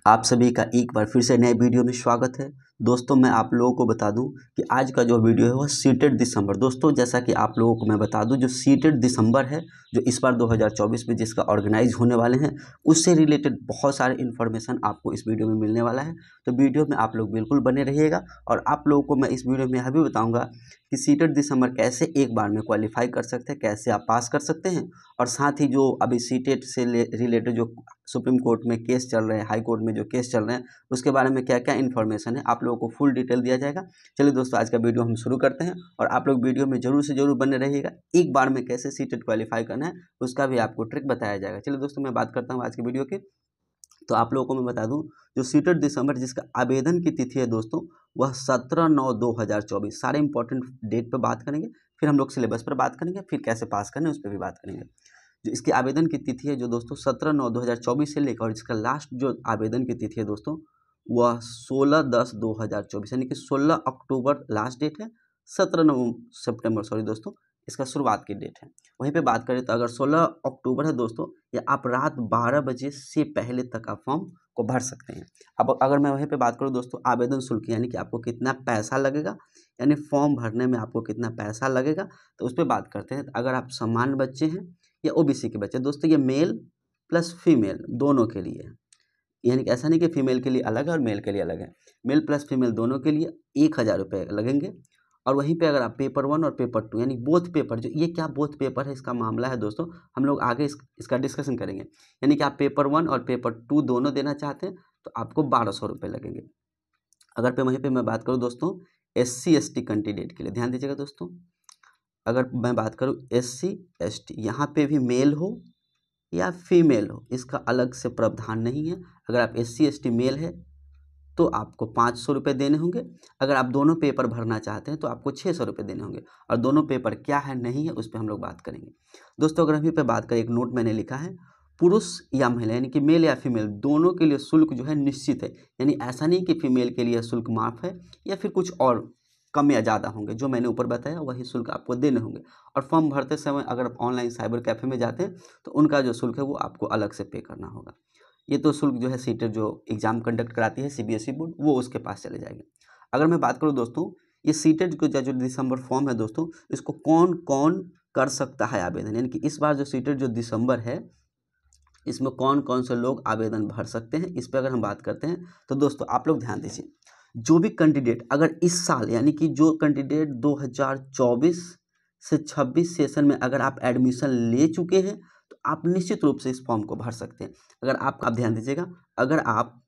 आप सभी का एक बार फिर से नए वीडियो में स्वागत है। दोस्तों मैं आप लोगों को बता दूं कि आज का जो वीडियो है वह सीटेट दिसंबर। दोस्तों जैसा कि आप लोगों को मैं बता दूं, जो सीटेट दिसंबर है जो इस बार 2024 में जिसका ऑर्गेनाइज होने वाले हैं, उससे रिलेटेड बहुत सारे इन्फॉर्मेशन आपको इस वीडियो में मिलने वाला है। तो वीडियो में आप लोग बिल्कुल बने रहिएगा और आप लोगों को मैं इस वीडियो में यह भी बताऊँगा कि सीटेट दिसंबर कैसे एक बार में क्वालिफाई कर सकते हैं, कैसे आप पास कर सकते हैं, और साथ ही जो अभी सीटेट से रिलेटेड जो सुप्रीम कोर्ट में केस चल रहे हैं, हाई कोर्ट में जो केस चल रहे हैं, उसके बारे में क्या क्या इन्फॉर्मेशन है आप लोगों को फुल डिटेल दिया जाएगा। चलिए दोस्तों आज का वीडियो हम शुरू करते हैं और आप लोग वीडियो में जरूर से जरूर बने रहिएगा। एक बार में कैसे सीटेट क्वालिफाई करना है उसका भी आपको ट्रिक बताया जाएगा। चलिए दोस्तों मैं बात करता हूँ आज की वीडियो की। तो आप लोगों को मैं बता दूं, जो सीटेट दिसंबर जिसका आवेदन की तिथि है दोस्तों वह 17/9/2024। सारे इंपॉर्टेंट डेट पर बात करेंगे, फिर हम लोग सिलेबस पर बात करेंगे, फिर कैसे पास करना है उस पर भी बात करेंगे। जो इसके आवेदन की तिथि है जो दोस्तों 17/9/2024 से लेकर, और इसका लास्ट जो आवेदन की तिथि है दोस्तों वह 16/10/2024, यानी कि 16 अक्टूबर लास्ट डेट है, 17 सितंबर सॉरी दोस्तों इसका शुरुआत की डेट है। वहीं पे बात करें तो अगर 16 अक्टूबर है दोस्तों, या आप रात 12 बजे से पहले तक आप फॉर्म को भर सकते हैं। अब अगर मैं वहीं पे बात करूं दोस्तों आवेदन शुल्क, यानी कि आपको कितना पैसा लगेगा, यानी फॉर्म भरने में आपको कितना पैसा लगेगा, तो उस पर बात करते हैं। अगर आप सामान्य बच्चे हैं या ओबीसी के बच्चे, दोस्तों ये मेल प्लस फीमेल दोनों के लिए है, यानी कि ऐसा नहीं कि फीमेल के लिए अलग है और मेल के लिए अलग है, मेल प्लस फीमेल दोनों के लिए 1000 रुपये लगेंगे। और वहीं पे अगर आप पेपर 1 और पेपर 2 यानी बोथ पेपर, जो ये क्या बोथ पेपर है इसका मामला है दोस्तों, हम लोग आगे इसका डिस्कशन करेंगे। यानी कि आप पेपर 1 और पेपर 2 दोनों देना चाहते हैं तो आपको 1200 रुपये लगेंगे। अगर पे वहीं पे मैं बात करूँ दोस्तों SC ST कैंडिडेट के लिए, ध्यान दीजिएगा दोस्तों, अगर मैं बात करूँ SC ST, यहाँ पे भी मेल हो या फीमेल हो इसका अलग से प्रावधान नहीं है। अगर आप SC ST मेल है तो आपको 500 रुपये देने होंगे। अगर आप दोनों पेपर भरना चाहते हैं तो आपको 600 रुपये देने होंगे। और दोनों पेपर क्या है नहीं है उस पर हम लोग बात करेंगे दोस्तों। अगर अभी पे बात करें, एक नोट मैंने लिखा है, पुरुष या महिला यानी कि मेल या फीमेल दोनों के लिए शुल्क जो है निश्चित है। यानी ऐसा नहीं कि फीमेल के लिए शुल्क माफ़ है या फिर कुछ और कम या ज़्यादा होंगे, जो मैंने ऊपर बताया वही शुल्क आपको देने होंगे। और फॉर्म भरते समय अगर आप ऑनलाइन साइबर कैफ़े में जाते हैं तो उनका जो शुल्क है वो आपको अलग से पे करना होगा। ये तो शुल्क जो है सीटेट जो एग्ज़ाम कंडक्ट कराती है CBSE बोर्ड, वो उसके पास चले जाएंगे। अगर मैं बात करूँ दोस्तों, ये सीटेट को जो दिसंबर फॉर्म है दोस्तों, इसको कौन कौन कर सकता है आवेदन, यानी कि इस बार जो सीटेट जो दिसंबर है इसमें कौन कौन से लोग आवेदन भर सकते हैं, इस पर अगर हम बात करते हैं तो दोस्तों आप लोग ध्यान दीजिए। जो भी कैंडिडेट अगर इस साल, यानी कि जो कैंडिडेट 2024 से 26 सेशन में अगर आप एडमिशन ले चुके हैं तो आप निश्चित रूप से इस फॉर्म को भर सकते हैं। अगर आप ध्यान दीजिएगा, अगर आप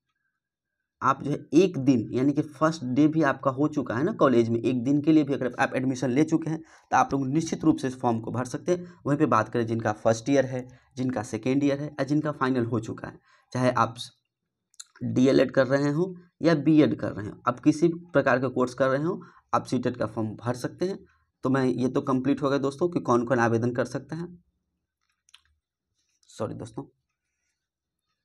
जो है एक दिन यानी कि फर्स्ट डे भी आपका हो चुका है ना कॉलेज में, एक दिन के लिए भी अगर आप एडमिशन ले चुके हैं तो आप लोग निश्चित रूप से इस फॉर्म को भर सकते हैं। वहीं पे बात करें जिनका फर्स्ट ईयर है, जिनका सेकेंड ईयर है, या जिनका फाइनल हो चुका है, चाहे आप DLED कर रहे हो या BEd कर रहे हो, आप किसी प्रकार के कोर्स कर रहे हो, आप सीटेट का फॉर्म भर सकते हैं। तो मैं ये तो कंप्लीट हो गया दोस्तों कि कौन कौन आवेदन कर सकता है। सॉरी दोस्तों,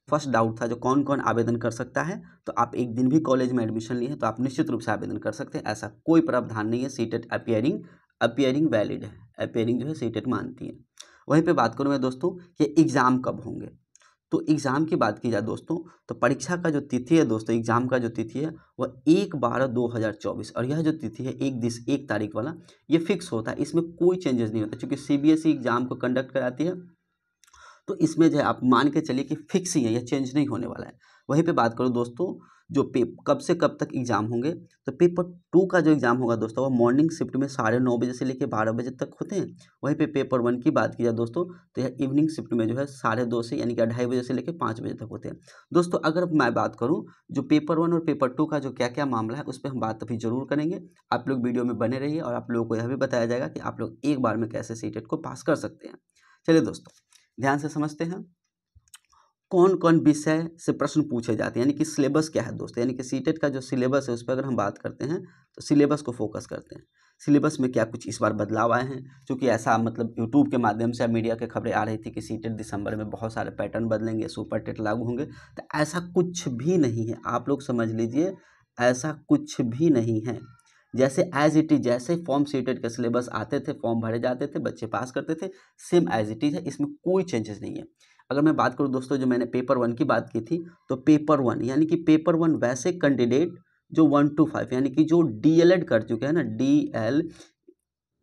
फर्स्ट डाउट था जो कौन कौन आवेदन कर सकता है, तो आप एक दिन भी कॉलेज में एडमिशन लिए हैं तो आप निश्चित रूप से आवेदन कर सकते हैं। ऐसा कोई प्रावधान नहीं है। सीटेट अपीयरिंग वैलिड है, अपीयरिंग जो है सीटेट मानती है। वहीं पे बात करूँ मैं दोस्तों कि एग्ज़ाम कब होंगे, तो एग्ज़ाम की बात की जाए दोस्तों तो परीक्षा का जो तिथि है दोस्तों, एग्ज़ाम का जो तिथि है वह 1/12/2024, और यह जो तिथि है 1 तारीख वाला, ये फिक्स होता है, इसमें कोई चेंजेस नहीं होता। क्योंकि CBSE एग्ज़ाम को कंडक्ट कराती है तो इसमें जो है आप मान के चलिए कि फिक्स ही है, यह चेंज नहीं होने वाला है। वहीं पे बात करूँ दोस्तों जो कब से कब तक एग्ज़ाम होंगे, तो पेपर 2 का जो एग्ज़ाम होगा दोस्तों वो मॉर्निंग शिफ्ट में 9:30 बजे से लेकर 12 बजे तक होते हैं। वहीं पे पेपर 1 की बात की जाए दोस्तों तो यह इवनिंग शिफ्ट में जो है 2:30 से यानी कि 2:30 बजे से लेकर 5 बजे तक होते हैं। दोस्तों अगर मैं बात करूँ जो पेपर 1 और पेपर 2 का जो क्या क्या मामला है उस पर हम बात अभी ज़रूर करेंगे। आप लोग वीडियो में बने रहिए और आप लोगों को यह भी बताया जाएगा कि आप लोग एक बार में कैसे सीटेट को पास कर सकते हैं। चलिए दोस्तों ध्यान से समझते हैं कौन कौन विषय से प्रश्न पूछे जाते हैं, यानी कि सिलेबस क्या है दोस्तों। यानी कि सीटेट का जो सिलेबस है उस पर अगर हम बात करते हैं तो सिलेबस को फोकस करते हैं। सिलेबस में क्या कुछ इस बार बदलाव आए हैं, क्योंकि ऐसा मतलब यूट्यूब के माध्यम से मीडिया के खबरें आ रही थी कि सीटेट दिसंबर में बहुत सारे पैटर्न बदलेंगे, सुपर टेट लागू होंगे, तो ऐसा कुछ भी नहीं है। आप लोग समझ लीजिए ऐसा कुछ भी नहीं है। जैसे एज इट इज, जैसे फॉर्म सीटेट के सिलेबस आते थे, फॉर्म भरे जाते थे, बच्चे पास करते थे, सेम एज इट इज है, इसमें कोई चेंजेस नहीं है। अगर मैं बात करूँ दोस्तों, जो मैंने पेपर 1 की बात की थी, तो पेपर 1 यानी कि पेपर 1 वैसे कैंडिडेट जो 1 to 5 यानी कि जो डीएलएड कर चुके हैं ना, डीएल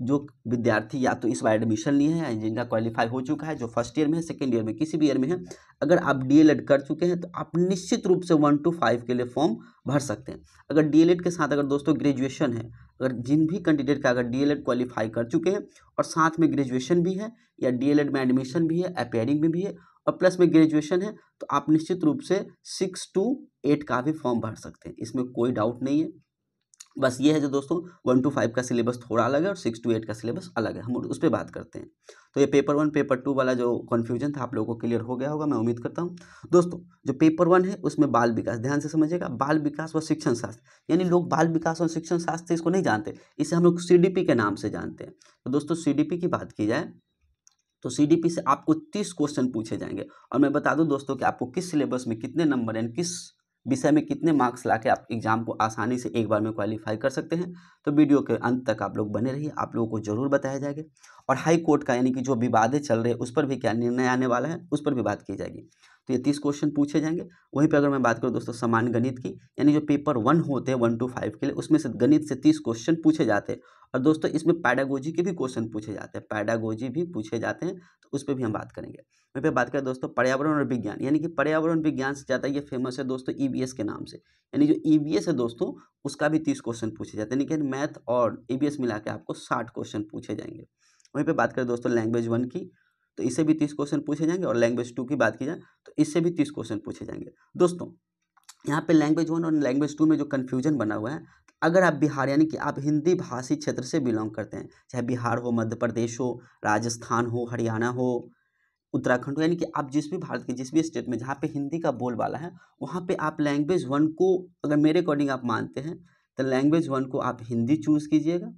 जो विद्यार्थी या तो इस बार एडमिशन लिए हैं या जिनका क्वालिफाई हो चुका है, जो फर्स्ट ईयर में है, सेकेंड ईयर में, किसी भी ईयर में है, अगर आप डीएलएड कर चुके हैं तो आप निश्चित रूप से 1 to 5 के लिए फॉर्म भर सकते हैं। अगर डीएलएड के साथ अगर दोस्तों ग्रेजुएशन है, अगर जिन भी कैंडिडेट का अगर डीएलएड क्वालिफाई कर चुके हैं और साथ में ग्रेजुएशन भी है या डीएलएड में एडमिशन भी है, अपेयरिंग में भी है और प्लस में ग्रेजुएशन है, तो आप निश्चित रूप से 6 to 8 का भी फॉर्म भर सकते हैं, इसमें कोई डाउट नहीं है। बस ये है जो दोस्तों 1 to 5 का सिलेबस थोड़ा अलग है और 6 to 8 का सिलेबस अलग है, हम उस पर बात करते हैं। तो ये पेपर 1 पेपर 2 वाला जो कन्फ्यूजन था आप लोगों को क्लियर हो गया होगा, मैं उम्मीद करता हूँ। दोस्तों जो पेपर 1 है उसमें बाल विकास, ध्यान से समझिएगा, बाल विकास व शिक्षण शास्त्र, यानी लोग बाल विकास और शिक्षण शास्त्र इसको नहीं जानते, इसे हम लोग सीडीपी के नाम से जानते हैं। तो दोस्तों सीडीपी की बात की जाए तो सीडीपी से आपको 30 क्वेश्चन पूछे जाएंगे और मैं बता दूं दोस्तों कि आपको किस सिलेबस में कितने नंबर यानी किस विषय में कितने मार्क्स लाके आप एग्जाम को आसानी से एक बार में क्वालिफाई कर सकते हैं। तो वीडियो के अंत तक आप लोग बने रहिए, आप लोगों को जरूर बताया जाएगा। और हाई कोर्ट का यानी कि जो विवादें चल रहे हैं उस पर भी क्या निर्णय आने वाला है, उस पर भी बात की जाएगी। तो ये 30 क्वेश्चन पूछे जाएंगे। वहीं पर अगर मैं बात करूँ दोस्तों सामान्य गणित की, यानी जो पेपर 1 होते हैं 1 to 5 के लिए, उसमें से गणित से 30 क्वेश्चन पूछे जाते हैं और दोस्तों इसमें पैडागोजी के भी क्वेश्चन पूछे जाते हैं, पैडागोजी भी पूछे जाते हैं, तो उस पर भी हम बात करेंगे। वहीं पे बात करें दोस्तों पर्यावरण और विज्ञान, यानी कि पर्यावरण विज्ञान से ज़्यादा ये फेमस है दोस्तों ईवीएस के नाम से, यानी जो ईवीएस है दोस्तों उसका भी 30 क्वेश्चन पूछे जाते हैं, यानी कि मैथ और ईवीएस मिला के आपको 60 क्वेश्चन पूछे जाएंगे। वहीं पे बात करें दोस्तों लैंग्वेज 1 की, तो इससे भी 30 क्वेश्चन पूछे जाएंगे और लैंग्वेज 2 की बात की जाए तो इससे भी 30 क्वेश्चन पूछे जाएंगे। दोस्तों यहाँ पे लैंग्वेज 1 और लैंग्वेज 2 में जो कन्फ्यूजन बना हुआ है, अगर आप बिहार यानी कि आप हिंदी भाषी क्षेत्र से बिलोंग करते हैं, चाहे बिहार हो, मध्य प्रदेश हो, राजस्थान हो, हरियाणा हो, उत्तराखंड हो, यानी कि आप जिस भी भारत के जिस भी स्टेट में जहाँ पे हिंदी का बोलबाला है वहाँ पे आप लैंग्वेज 1 को अगर मेरे अकॉर्डिंग आप मानते हैं तो लैंग्वेज 1 को आप हिंदी चूज़ कीजिएगा,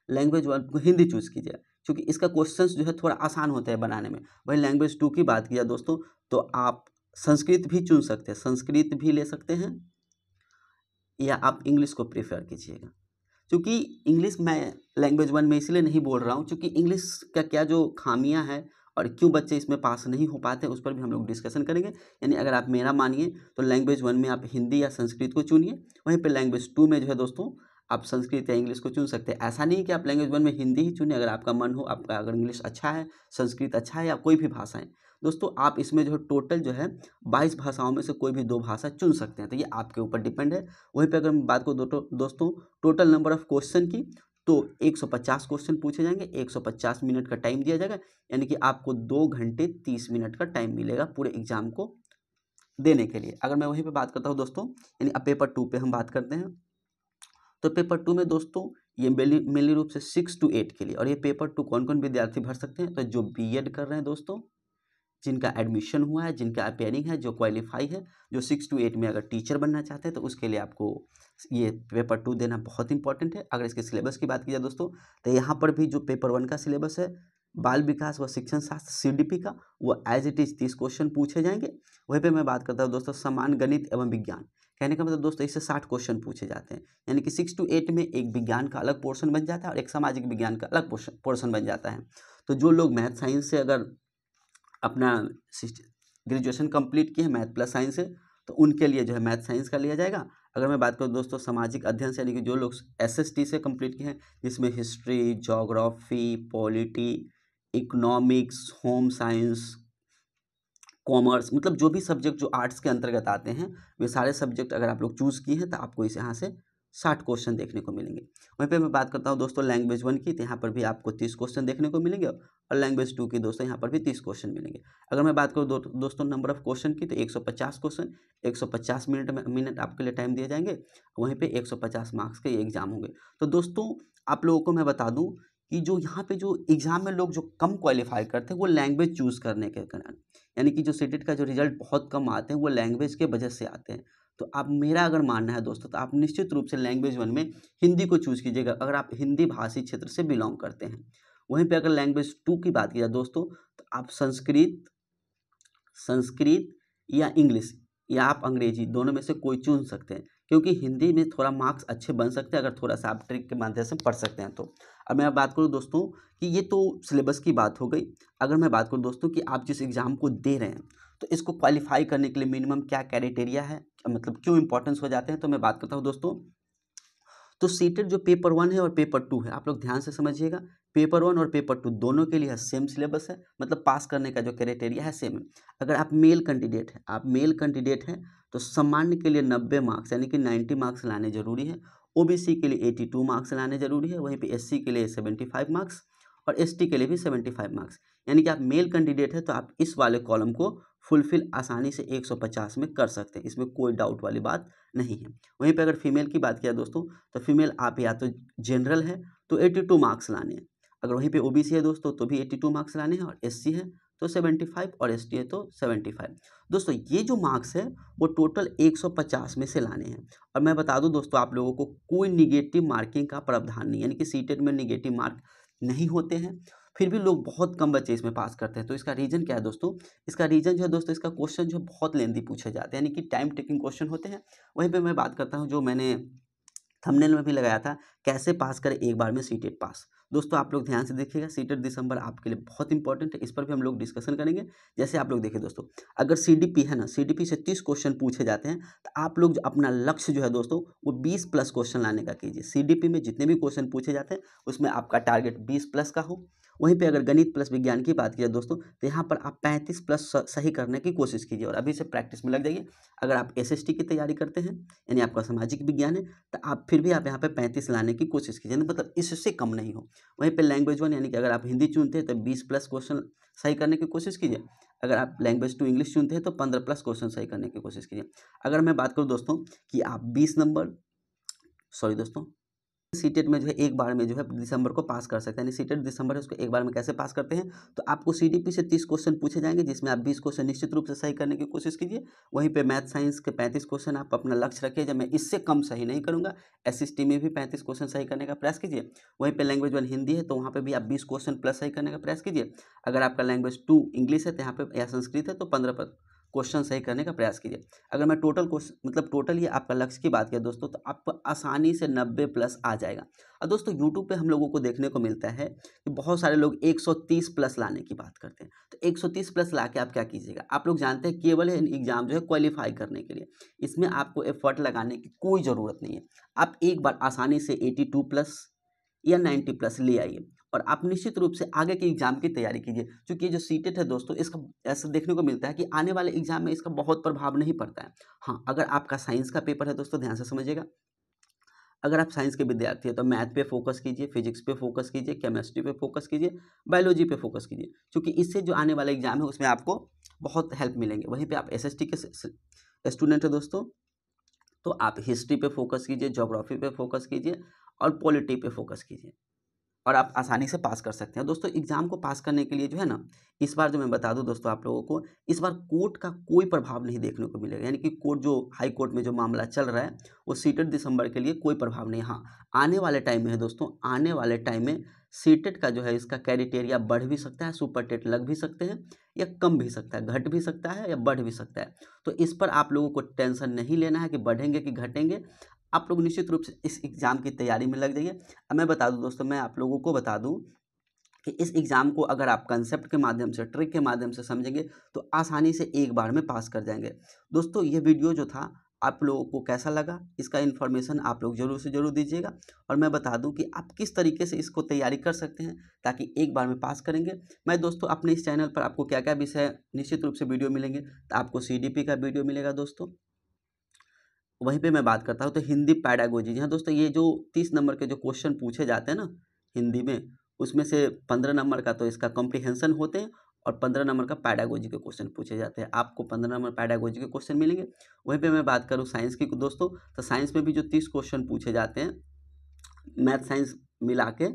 लैंग्वेज 1 को हिंदी चूज़ कीजिएगा क्योंकि इसका क्वेश्चंस जो है थोड़ा आसान होता है बनाने में। वही लैंग्वेज 2 की बात किया दोस्तों तो आप संस्कृत भी चुन सकते हैं, संस्कृत भी ले सकते हैं या आप इंग्लिश को प्रेफर कीजिएगा। क्योंकि इंग्लिश मैं लैंग्वेज 1 में इसलिए नहीं बोल रहा हूँ क्योंकि इंग्लिश का क्या जो खामियां हैं और क्यों बच्चे इसमें पास नहीं हो पाते उस पर भी हम लोग डिस्कशन करेंगे। यानी अगर आप मेरा मानिए तो लैंग्वेज 1 में आप हिंदी या संस्कृत को चुनिए, वहीं पे लैंग्वेज 2 में जो है दोस्तों आप संस्कृत या इंग्लिश को चुन सकते हैं। ऐसा नहीं कि आप लैंग्वेज 1 में हिंदी ही चुनिए, अगर आपका मन हो, आपका अगर इंग्लिश अच्छा है, संस्कृत अच्छा है या कोई भी भाषा है दोस्तों, आप इसमें जो है टोटल जो है 22 भाषाओं में से कोई भी 2 भाषा चुन सकते हैं, तो ये आपके ऊपर डिपेंड है। वहीं पे अगर मैं बात करूँ दोस्तों टोटल नंबर ऑफ क्वेश्चन की, तो 150 क्वेश्चन पूछे जाएंगे, 150 मिनट का टाइम दिया जाएगा, यानी कि आपको 2 घंटे 30 मिनट का टाइम मिलेगा पूरे एग्जाम को देने के लिए। अगर मैं वहीं पे बात करता हूँ दोस्तों, यानी अब पेपर 2 पे हम बात करते हैं, तो पेपर 2 में दोस्तों ये मेनली रूप से 6 to 8 के लिए, और ये पेपर 2 कौन कौन विद्यार्थी भर सकते हैं, तो जो बीएड कर रहे हैं दोस्तों, जिनका एडमिशन हुआ है, जिनका अपेयरिंग है, जो क्वालिफाई है, जो 6 to 8 में अगर टीचर बनना चाहते हैं तो उसके लिए आपको ये पेपर 2 देना बहुत इंपॉर्टेंट है। अगर इसके सिलेबस की बात की जाए दोस्तों तो यहाँ पर भी जो पेपर 1 का सिलेबस है बाल विकास व शिक्षण शास्त्र सीडीपी का, वो एज इट इज़ 30 क्वेश्चन पूछे जाएंगे। वहीं पे मैं बात करता हूँ दोस्तों समान गणित एवं विज्ञान, कहने का मतलब दोस्तों इससे 60 क्वेश्चन पूछे जाते हैं, यानी कि 6 to 8 में एक विज्ञान का अलग पोर्शन बन जाता है और एक सामाजिक विज्ञान का अलग पोर्शन बन जाता है। तो जो लोग मैथ साइंस से अगर अपना ग्रेजुएशन कंप्लीट किए हैं मैथ प्लस साइंस से, तो उनके लिए जो है मैथ साइंस का लिया जाएगा। अगर मैं बात करूँ दोस्तों सामाजिक अध्ययन से, यानी कि जो लोग एसएसटी से कंप्लीट किए हैं जिसमें history, geography, polity, economics, home science, commerce, मतलब जो भी सब्जेक्ट जो आर्ट्स के अंतर्गत आते हैं वे सारे सब्जेक्ट अगर आप लोग चूज़ किए हैं तो आपको इस यहाँ से 60 क्वेश्चन देखने को मिलेंगे। वहीं पे मैं बात करता हूँ दोस्तों लैंग्वेज 1 की, तो यहाँ पर भी आपको 30 क्वेश्चन देखने को मिलेंगे और लैंग्वेज 2 की दोस्तों यहाँ पर भी 30 क्वेश्चन मिलेंगे। अगर मैं बात करूँ दोस्तों नंबर ऑफ क्वेश्चन की, तो 150 क्वेश्चन, 150 मिनट आपके लिए टाइम दिए जाएंगे, वहीं पर 150 मार्क्स के एग्जाम होंगे। तो दोस्तों आप लोगों को मैं बता दूँ कि जो यहाँ पे जो एग्ज़ाम में लोग जो कम क्वालिफाई करते हैं वो लैंग्वेज चूज़ करने के कारण, यानी कि जो सीटेट का जो रिजल्ट बहुत कम आते हैं वो लैंग्वेज के वजह से आते हैं। तो आप मेरा अगर मानना है दोस्तों तो आप निश्चित रूप से लैंग्वेज 1 में हिंदी को चूज़ कीजिएगा अगर आप हिंदी भाषी क्षेत्र से बिलोंग करते हैं। वहीं पे अगर लैंग्वेज 2 की बात की जाए दोस्तों तो आप संस्कृत या इंग्लिश या आप अंग्रेजी दोनों में से कोई चुन सकते हैं, क्योंकि हिंदी में थोड़ा मार्क्स अच्छे बन सकते हैं अगर थोड़ा सा आप ट्रिक के माध्यम से पढ़ सकते हैं। तो अब मैं बात करूँ दोस्तों कि ये तो सिलेबस की बात हो गई। अगर मैं बात करूँ दोस्तों कि आप जिस एग्ज़ाम को दे रहे हैं तो इसको क्वालिफाई करने के लिए मिनिमम क्या क्राइटेरिया है, मतलब क्यों इंपॉर्टेंस हो जाते हैं, तो मैं बात करता हूँ दोस्तों। तो सीटेट जो पेपर 1 है और पेपर 2 है, आप लोग ध्यान से समझिएगा। पेपर 1 और पेपर 2 दोनों के लिए सेम सिलेबस है, मतलब पास करने का जो क्राइटेरिया है सेम है। अगर आप मेल कैंडिडेट हैं तो सामान्य के लिए 90 मार्क्स यानी कि 90 मार्क्स लाने जरूरी है। ओबीसी के लिए 82 मार्क्स लाने जरूरी है, वहीं पे एससी के लिए 75 मार्क्स और एसटी के लिए भी 75 मार्क्स। यानी कि आप मेल कैंडिडेट है तो आप इस वाले कॉलम को फुलफिल आसानी से 150 में कर सकते हैं, इसमें कोई डाउट वाली बात नहीं है। वहीं पे अगर फीमेल की बात किया दोस्तों, तो फीमेल आप या तो जनरल है तो 82 मार्क्स लाने हैं। अगर वहीं पे ओबीसी है दोस्तों तो भी 82 मार्क्स लाने हैं, और एससी है तो 75 और एसटी है तो 75। दोस्तों ये जो मार्क्स है वो टोटल 150 में से लाने हैं। और मैं बता दूं दोस्तों आप लोगों को, कोई निगेटिव मार्किंग का प्रावधान नहीं है, यानी कि सीटेट में निगेटिव मार्क नहीं होते हैं। फिर भी लोग बहुत कम बच्चे इसमें पास करते हैं। तो इसका रीज़न क्या है दोस्तों? इसका रीज़न जो है दोस्तों, इसका क्वेश्चन जो बहुत लेंथी पूछे जाते हैं, यानी कि टाइम टेकिंग क्वेश्चन होते हैं। वहीं पे मैं बात करता हूँ जो मैंने थंबनेल में भी लगाया था, कैसे पास करें एक बार में सीटेट पास। दोस्तों आप लोग ध्यान से देखिएगा, सीटेट दिसंबर आपके लिए बहुत इंपॉर्टेंट है, इस पर भी हम लोग डिस्कशन करेंगे। जैसे आप लोग देखिए दोस्तों, अगर सीडीपी है ना, सीडीपी से 30 क्वेश्चन पूछे जाते हैं, तो आप लोग जो अपना लक्ष्य जो है दोस्तों वो 20 प्लस क्वेश्चन लाने का कीजिए। सीडीपी में जितने भी क्वेश्चन पूछे जाते हैं उसमें आपका टारगेट 20 प्लस का हो। वहीं पे अगर गणित प्लस विज्ञान की बात की जाए दोस्तों, तो यहाँ पर आप 35 प्लस सही करने की कोशिश कीजिए और अभी से प्रैक्टिस में लग जाइए। अगर आप एसएसटी की तैयारी करते हैं, यानी आपका सामाजिक विज्ञान है, तो आप फिर भी आप यहाँ पे 35 लाने की कोशिश कीजिए, मतलब इससे कम नहीं हो। वहीं पे लैंग्वेज 1 यानी कि अगर आप हिंदी चुनते हैं तो 20 प्लस क्वेश्चन सही करने की कोशिश कीजिए। अगर आप लैंग्वेज 2 इंग्लिश चुनते हैं तो 15 प्लस क्वेश्चन सही करने की कोशिश कीजिए। अगर मैं बात करूँ दोस्तों कि आप 20 नंबर, सॉरी दोस्तों, सीटेट में जो है एक बार में जो है दिसंबर को पास कर सकते हैं, यानी सीटेट दिसंबर है उसको एक बार में कैसे पास करते हैं, तो आपको सीडीपी से 30 क्वेश्चन पूछे जाएंगे, जिसमें आप 20 क्वेश्चन निश्चित रूप से सही करने की कोशिश कीजिए। वहीं पे मैथ साइंस के 35 क्वेश्चन आप अपना लक्ष्य रखिए, जब मैं इससे कम सही नहीं करूंगा। एसएसटी में भी 35 क्वेश्चन सही करने का प्रयास कीजिए। वहीं पे लैंग्वेज 1 हिंदी है तो वहाँ पर भी आप 20 क्वेश्चन प्लस सही करने का प्रयास कीजिए। अगर आपका लैंग्वेज 2 इंग्लिश है तो यहाँ पे या संस्कृत है तो 15 क्वेश्चन सही करने का प्रयास कीजिए। अगर मैं टोटल क्वेश्चन मतलब टोटल ये आपका लक्ष्य की बात किया दोस्तों, तो आपको आसानी से 90 प्लस आ जाएगा। और दोस्तों यूट्यूब पे हम लोगों को देखने को मिलता है कि बहुत सारे लोग 130 प्लस लाने की बात करते हैं। तो 130 प्लस ला के आप क्या कीजिएगा, आप लोग जानते हैं केवल एग्जाम जो है क्वालिफाई करने के लिए, इसमें आपको एफर्ट लगाने की कोई ज़रूरत नहीं है। आप एक बार आसानी से 82 प्लस या 90 प्लस ले आइए और आप निश्चित रूप से आगे के एग्जाम की तैयारी कीजिए। क्योंकि ये जो सीटेट है दोस्तों, इसका ऐसा देखने को मिलता है कि आने वाले एग्जाम में इसका बहुत प्रभाव नहीं पड़ता है। हाँ, अगर आपका साइंस का पेपर है दोस्तों, ध्यान से समझिएगा, अगर आप साइंस के विद्यार्थी हैं तो मैथ पे फोकस कीजिए, फिजिक्स पे फोकस कीजिए, केमिस्ट्री पे फोकस कीजिए, बायोलॉजी पे फोकस कीजिए, क्योंकि इससे जो आने वाला एग्जाम है उसमें आपको बहुत हेल्प मिलेंगे। वहीं पे आप एसएसटी के स्टूडेंट है दोस्तों, तो आप हिस्ट्री पे फोकस कीजिए, ज्योग्राफी पे फोकस कीजिए और पॉलिटी पे फोकस कीजिए और आप आसानी से पास कर सकते हैं। दोस्तों एग्जाम को पास करने के लिए जो है ना, इस बार जो मैं बता दूं दोस्तों आप लोगों को, इस बार कोर्ट का कोई प्रभाव नहीं देखने को मिलेगा, यानी कि कोर्ट जो हाई कोर्ट में जो मामला चल रहा है वो सीटेट दिसंबर के लिए कोई प्रभाव नहीं। हाँ, आने वाले टाइम में है दोस्तों, आने वाले टाइम में सीटेट का जो है इसका क्राइटेरिया बढ़ भी सकता है, सुपर टेट लग भी सकते हैं या कम भी सकता है, घट भी सकता है या बढ़ भी सकता है। तो इस पर आप लोगों को टेंशन नहीं लेना है कि बढ़ेंगे कि घटेंगे। आप लोग निश्चित रूप से इस एग्ज़ाम की तैयारी में लग जाइए। अब मैं बता दूं दोस्तों, मैं आप लोगों को बता दूं कि इस एग्ज़ाम को अगर आप कंसेप्ट के माध्यम से, ट्रिक के माध्यम से समझेंगे तो आसानी से एक बार में पास कर जाएंगे। दोस्तों ये वीडियो जो था आप लोगों को कैसा लगा, इसका इन्फॉर्मेशन आप लोग ज़रूर से ज़रूर दीजिएगा और मैं बता दूं कि आप किस तरीके से इसको तैयारी कर सकते हैं ताकि एक बार में पास करेंगे। मैं दोस्तों अपने इस चैनल पर आपको क्या क्या विषय निश्चित रूप से वीडियो मिलेंगे, तो आपको सीडीपी का वीडियो मिलेगा दोस्तों। वहीं पे मैं बात करता हूँ तो हिंदी पैडागोजी, हाँ दोस्तों, ये जो 30 नंबर के जो क्वेश्चन पूछे जाते हैं ना हिंदी में, उसमें से 15 नंबर का तो इसका कॉम्प्रिहेंशन होते हैं और 15 नंबर का पैडागोजी के क्वेश्चन पूछे जाते हैं। आपको 15 नंबर पैडागोजी के क्वेश्चन मिलेंगे। वहीं पे मैं बात करूँ साइंस की दोस्तों, तो साइंस में भी जो 30 क्वेश्चन पूछे जाते हैं, मैथ साइंस मिला के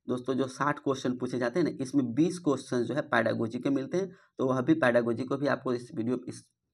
दोस्तों जो 60 क्वेश्चन पूछे जाते हैं ना, इसमें 20 क्वेश्चन जो है पैडागोजी के मिलते हैं। तो वह भी पैडागोजी को भी आपको इस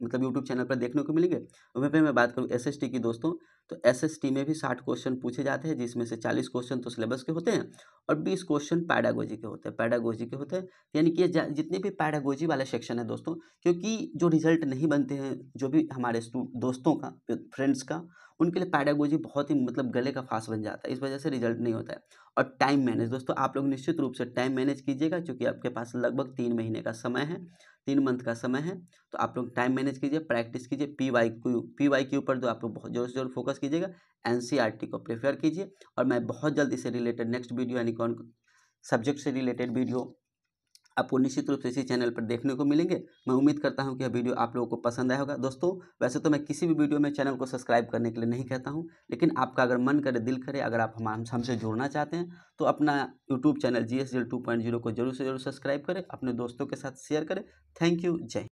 मतलब यूट्यूब चैनल पर देखने को मिलेंगे। वहीं पे मैं बात करूँ एसएसटी की दोस्तों, तो एसएसटी में भी 60 क्वेश्चन पूछे जाते हैं, जिसमें से 40 क्वेश्चन तो सिलेबस के होते हैं और 20 क्वेश्चन पैडागोजी के होते हैं। पैडागोजी के होते हैं यानी कि जितने भी पैडागोजी वाले सेक्शन है दोस्तों, क्योंकि जो रिजल्ट नहीं बनते हैं जो भी हमारे दोस्तों का, फ्रेंड्स का, उनके लिए पैडागोजी बहुत ही मतलब गले का फांस बन जाता है, इस वजह से रिजल्ट नहीं होता है। और टाइम मैनेज दोस्तों, आप लोग निश्चित रूप से टाइम मैनेज कीजिएगा, क्योंकि आपके पास लगभग 3 महीने का समय है, 3 मंथ का समय है। तो आप लोग टाइम मैनेज कीजिए, प्रैक्टिस कीजिए, पीवाई के ऊपर तो आप लोग बहुत ज़ोर से ज़ोर फोकस कीजिएगा, एनसीईआरटी को प्रेफर कीजिए। और मैं बहुत जल्द इससे रिलेटेड नेक्स्ट वीडियो यानी कौन सब्जेक्ट से रिलेटेड वीडियो आपको निश्चित रूप से इसी चैनल पर देखने को मिलेंगे। मैं उम्मीद करता हूं कि यह वीडियो आप लोगों को पसंद आया होगा। दोस्तों वैसे तो मैं किसी भी वीडियो में चैनल को सब्सक्राइब करने के लिए नहीं कहता हूं, लेकिन आपका अगर मन करे, दिल करे, अगर आप हमसे जुड़ना चाहते हैं तो अपना यूट्यूब चैनल GSGL 2.0 को जरूर से जरूर सब्सक्राइब करें, अपने दोस्तों के साथ शेयर करें। थैंक यू, जय हिंद।